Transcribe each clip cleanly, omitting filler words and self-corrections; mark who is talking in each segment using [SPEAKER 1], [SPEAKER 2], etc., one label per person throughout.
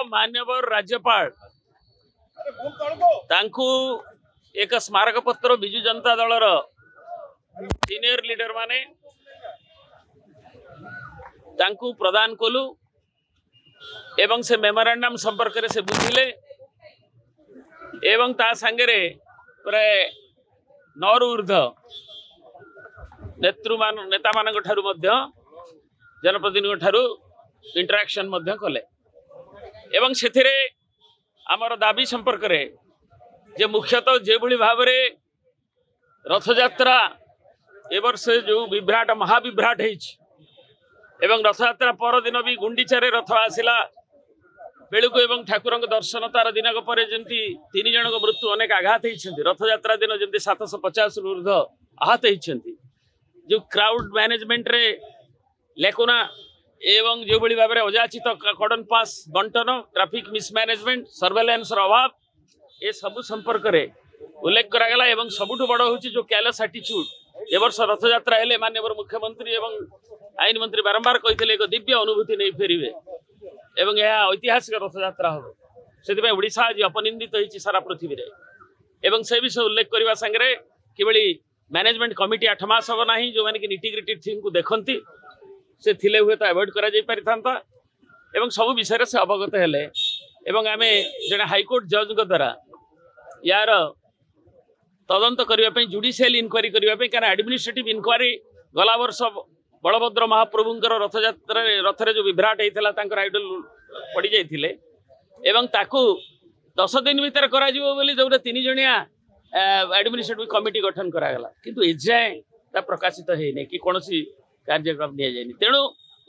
[SPEAKER 1] मान्यवर राज्यपाल तांकु एक स्मारक पत्र बिजु जनता दलर सीनियर लीडर माने तांकु प्रदान कलु एवं से मेमोरेंडम संपर्क से बुझिले एवं ता संगे प्राय 9 ऊर्ध नेता मान जनप्रतिनिधि ठारू इंटरेक्शन कले एवं से आमर दाबी संपर्क रे जे मुख्यतः जो भाव में रथ यात्रा ए वर्ष जो विभ्राट महाविभ्राट एवं रथ यात्रा पर दिन भी गुंडीचारे रथ आसला बेलू एवं ठाकुर दर्शन तार दिनक पर जमी 3 जन मृत्यु अनेक आघात होती रथ यात्रा दिन जमी 750 ऊर्ध आहत होती जो क्राउड मैनेजमेंट रे लेकुना एवं जो भाव में अजाचित कॉर्डन पास बंटन ट्रैफिक मिसमैनेजमेंट सर्वेलेंस अभाव ये सब संपर्क रे उल्लेख करागला एवं सबुठ बड़ हूँ जो केयरलेस एटीट्यूड ए वर्ष रथ यात्रा हेले माननीय मुख्यमंत्री एवं आईन मंत्री बारंबार कहते एक दिव्य अनुभूति नहीं फेरवे एवं यह ऐतिहासिक रथ यात्रा हम से ओडिशा आज अपनिंदित होती सारा पृथ्वी रे एवं से विषय उल्लेख करने सांगे कि मैनेजमेंट कमिटी 8 मास हम ना जो मैंने कि निटिग्रिटी थिंग को देखती से थिले हुए तो अवॉइड करा जाई परिथांता एवं सब विषय से अवगत हेले एवं आमे जने हाईकोर्ट जज द्वारा यार तदंत करने जुडिशियल इनक्वारी करने क्या एडमिनिस्ट्रेटिव इनक्वारी गला वर्ष बलभद्र महाप्रभुंकर रथ यात्रा रथरे जो विभ्राट होता आइडल पड़ जाते एवं ताकू 10 दिन भीतर करा जो 3 जणिया एडमिनिस्ट्रेटिव कमिटी गठन करागला किंतु एजाए प्रकाशित है कि कौन कार्यक्रम नि जाए तेणु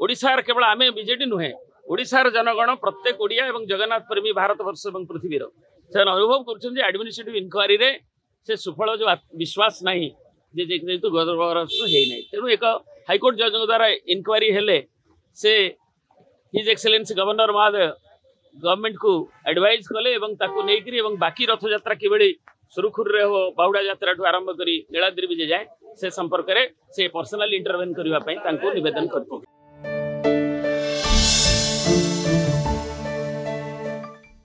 [SPEAKER 1] ओडिशार केवल आम बीजेडी नुहे ओडिशार जनगण प्रत्येक ओडिया एवं जगन्नाथ प्रेमी भारत वर्ष एवं पृथ्वीर से अनुभव कर एडमिनिस्ट्रेटिव इनक्वारी रे से सुफल जो विश्वास नहीं जेहेतु गौरव है तेणु एक हाईकोर्ट जज द्वारा इनक्वारी हेले से हिज एक्सेलेंसी गवर्नर महोदय गवर्नमेंट को एडवाइज कले बाकी रथ यात्रा कि सुरुखुर रे हो बाहुड़ा यात्रा ठू आरंभ करी नीलाद्री विजय जाए से संपर्क में से पर्सनल इंटरवेन करने निवेदन कर